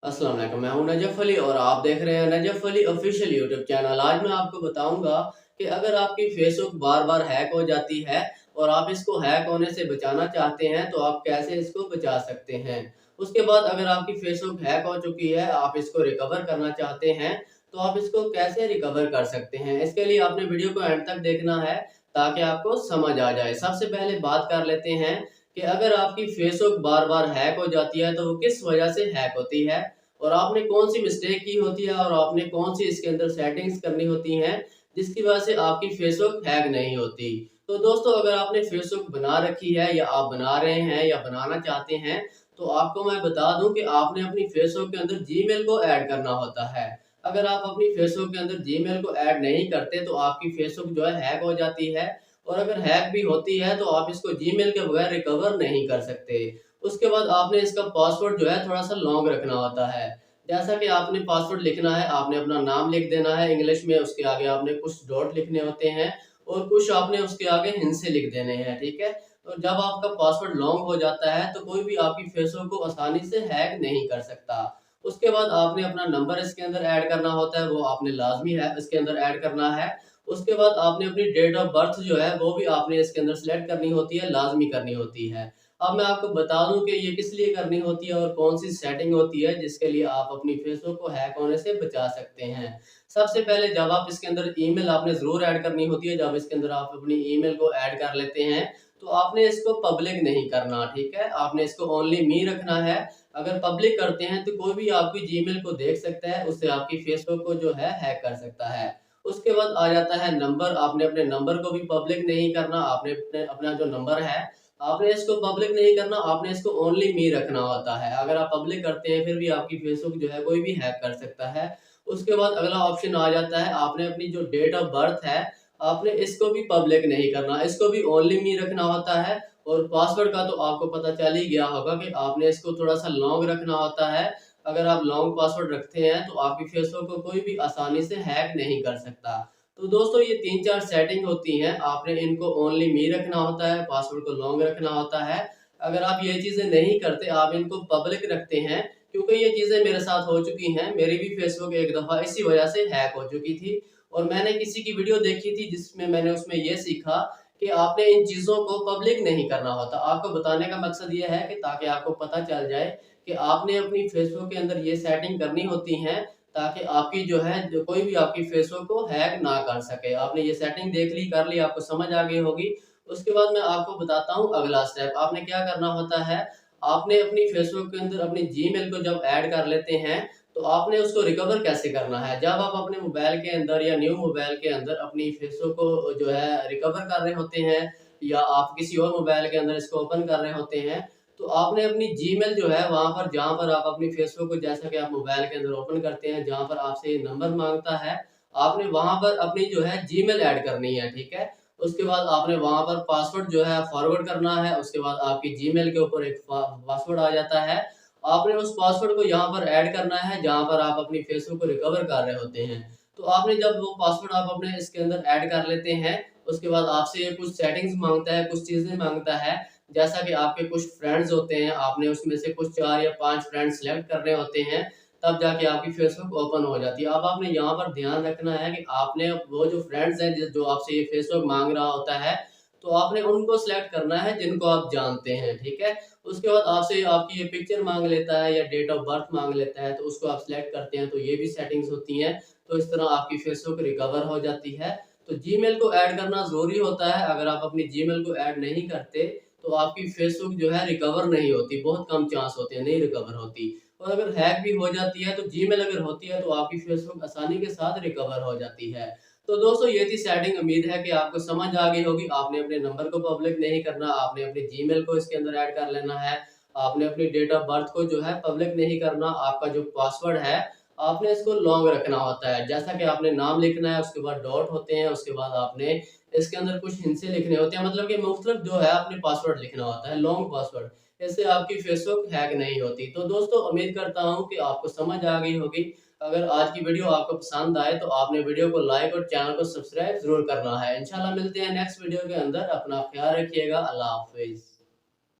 अस्सलाम वालेकुम, मैं हूं नजफ अली और आप देख रहे हैं Najaf Ali official YouTube channel. आज मैं आपको बताऊंगा कि अगर आपकी फेसबुक बार बार हैक हो जाती है और आप इसको हैक होने से बचाना चाहते हैं तो आप कैसे इसको बचा सकते हैं। उसके बाद अगर आपकी फेसबुक हैक हो चुकी है, आप इसको रिकवर करना चाहते हैं तो आप इसको कैसे रिकवर कर सकते हैं। इसके लिए आपने वीडियो को एंड तक देखना है ताकि आपको समझ आ जाए। सबसे पहले बात कर लेते हैं कि अगर आपकी फेसबुक बार बार हैक हो जाती है तो वो किस वजह से हैक होती है और आपने कौन सी मिस्टेक की होती है और आपने कौन सी इसके अंदर सेटिंग्स करनी होती हैं जिसकी वजह से आपकी फेसबुक हैक नहीं होती। तो दोस्तों, अगर आपने फेसबुक बना रखी है या आप बना रहे हैं या बनाना चाहते हैं तो आपको मैं बता दूं कि आपने अपनी फेसबुक के अंदर जीमेल को ऐड करना होता है। अगर आप अपनी फेसबुक के अंदर जीमेल को ऐड नहीं करते तो आपकी फेसबुक जो है हैक हो जाती है और अगर हैक भी होती है तो आप इसको जीमेल के बगैर रिकवर नहीं कर सकते। उसके बाद आपने इसका पासवर्ड जो है थोड़ा सा लॉन्ग रखना होता है। जैसा कि आपने पासवर्ड लिखना है, आपने अपना नाम लिख देना है इंग्लिश में, उसके आगे आपने कुछ डॉट लिखने होते हैं और कुछ आपने उसके आगे हिंसे लिख देने हैं, ठीक है। तो जब आपका पासवर्ड लॉन्ग हो जाता है तो कोई भी आपकी फेसबुक को आसानी से हैक नहीं कर सकता। उसके बाद आपने अपना नंबर इसके अंदर ऐड करना होता है, वो आपने लाजमी है इसके अंदर ऐड करना है। उसके बाद आपने अपनी डेट ऑफ बर्थ जो है वो भी आपने इसके अंदर सेलेक्ट करनी होती है, लाजमी करनी होती है। अब मैं आपको बता दूं कि ये किस लिए करनी होती है और कौन सी सेटिंग होती है जिसके लिए आप अपनी फेसबुक को हैक होने से बचा सकते हैं। सबसे पहले जब आप इसके अंदर ईमेल आपने ज़रूर ऐड करनी होती है। जब इसके अंदर आप अपनी ईमेल को ऐड कर लेते हैं तो आपने इसको पब्लिक नहीं करना, ठीक है। आपने इसको ओनली मी रखना है। अगर पब्लिक करते हैं तो कोई भी आपकी जीमेल को देख सकता है, उससे आपकी फेसबुक को जो है हैक कर सकता है। उसके बाद आ जाता है नंबर। आपने अपने नंबर को भी पब्लिक नहीं करना। आपने अपना जो नंबर है आपने इसको पब्लिक नहीं करना, आपने इसको ओनली मी रखना होता है। अगर आप पब्लिक करते हैं फिर भी आपकी फेसबुक जो है कोई भी हैक कर सकता है। उसके बाद अगला ऑप्शन आ जाता है, आपने अपनी जो डेट ऑफ बर्थ है आपने इसको भी पब्लिक नहीं करना, इसको भी ओनली मी रखना होता है। और पासवर्ड का तो आपको पता चल ही गया होगा कि आपने इसको थोड़ा सा लॉन्ग रखना होता है। अगर आप लॉन्ग पासवर्ड रखते हैं तो आपकी फेसबुक को कोई भी आसानी से हैक नहीं कर सकता। तो दोस्तों, ये 3-4 सेटिंग होती हैं, आपने इनको ओनली मी रखना होता है, पासवर्ड को लॉन्ग रखना होता है। अगर आप ये चीज़ें नहीं करते, आप इनको पब्लिक रखते हैं, क्योंकि ये चीज़ें मेरे साथ हो चुकी हैं। मेरी भी फेसबुक एक दफ़ा इसी वजह से हैक हो चुकी थी और मैंने किसी की वीडियो देखी थी जिसमें मैंने उसमें ये सीखा कि आपने इन चीज़ों को पब्लिक नहीं करना होता। आपको बताने का मकसद ये है कि ताकि आपको पता चल जाए कि आपने अपनी फेसबुक के अंदर ये सेटिंग करनी होती हैं ताकि आपकी जो है जो कोई भी आपकी फेसबुक को हैक ना कर सके। आपने ये सेटिंग देख ली, कर ली, आपको समझ आ गई होगी। उसके बाद मैं आपको बताता हूँ अगला स्टेप। आपने क्या करना होता है, आपने अपनी फेसबुक के अंदर अपनी जीमेल को जब ऐड कर लेते हैं तो आपने उसको रिकवर कैसे करना है। जब आप अपने मोबाइल के अंदर या न्यू मोबाइल के अंदर अपनी फेसबुक को जो है रिकवर कर रहे होते हैं या आप किसी और मोबाइल के अंदर इसको ओपन कर रहे होते हैं तो आपने अपनी जीमेल जो है वहाँ पर, जहाँ पर आप अपनी फेसबुक को जैसा कि आप मोबाइल के अंदर ओपन करते हैं, जहाँ पर आपसे नंबर माँगता है, आपने वहाँ पर अपनी जो है जीमेल ऐड करनी है, ठीक है। उसके बाद आपने वहाँ पर पासवर्ड जो है फॉरवर्ड करना है। उसके बाद आपकी जीमेल के ऊपर एक पासवर्ड आ जाता है। आपने उस पासवर्ड को यहाँ पर ऐड करना है जहाँ पर आप अपनी फेसबुक को रिकवर कर रहे होते हैं। तो आपने जब वो पासवर्ड आप अपने इसके अंदर ऐड कर लेते हैं, उसके बाद आपसे ये कुछ सेटिंग्स माँगता है, कुछ चीज़ें माँगता है। जैसा कि आपके कुछ फ्रेंड्स होते हैं, आपने उसमें से कुछ 4 या 5 फ्रेंड्स सेलेक्ट करने होते हैं, तब जाके आपकी फेसबुक ओपन हो जाती है। अब आपने यहाँ पर ध्यान रखना है कि आपने वो जो फ्रेंड्स हैं जो आपसे ये फेसबुक माँग रहा होता है, तो आपने उनको सेलेक्ट करना है जिनको आप जानते हैं, ठीक है। उसके बाद आपसे आपकी ये पिक्चर माँग लेता है या डेट ऑफ बर्थ माँग लेता है, तो उसको आप सेलेक्ट करते हैं, तो ये भी सेटिंग्स होती हैं। तो इस तरह आपकी फेसबुक रिकवर हो जाती है। तो जीमेल को ऐड करना ज़रूरी होता है। अगर आप अपनी जीमेल को ऐड नहीं करते तो आपकी फेसबुक जो है रिकवर नहीं होती, बहुत कम चांस होते हैं नहीं रिकवर होती। और अगर हैक भी हो जाती है तो जीमेल अगर होती है तो आपकी फेसबुक आसानी के साथ रिकवर हो जाती है। तो दोस्तों, ये थी सेटिंग। उम्मीद है कि आपको समझ आ गई होगी। आपने अपने नंबर को पब्लिक नहीं करना, आपने अपनी जीमेल को इसके अंदर ऐड कर लेना है, आपने अपनी डेट ऑफ बर्थ को जो है पब्लिक नहीं करना, आपका जो पासवर्ड है आपने इसको लॉन्ग रखना होता है। जैसा कि आपने नाम लिखना है, उसके बाद डॉट होते हैं, उसके बाद आपने इसके अंदर कुछ हिंसे लिखने होते हैं, मतलब कि मुख्तलिफ जो है आपने पासवर्ड लिखना होता है, लॉन्ग पासवर्ड। इससे आपकी फेसबुक हैक नहीं होती। तो दोस्तों, उम्मीद करता हूँ कि आपको समझ आ गई होगी। अगर आज की वीडियो आपको पसंद आए तो आपने वीडियो को लाइक और चैनल को सब्सक्राइब ज़रूर करना है। इंशाल्लाह मिलते हैं नेक्स्ट वीडियो के अंदर। अपना ख्याल रखिएगा। अल्लाह हाफ़िज़।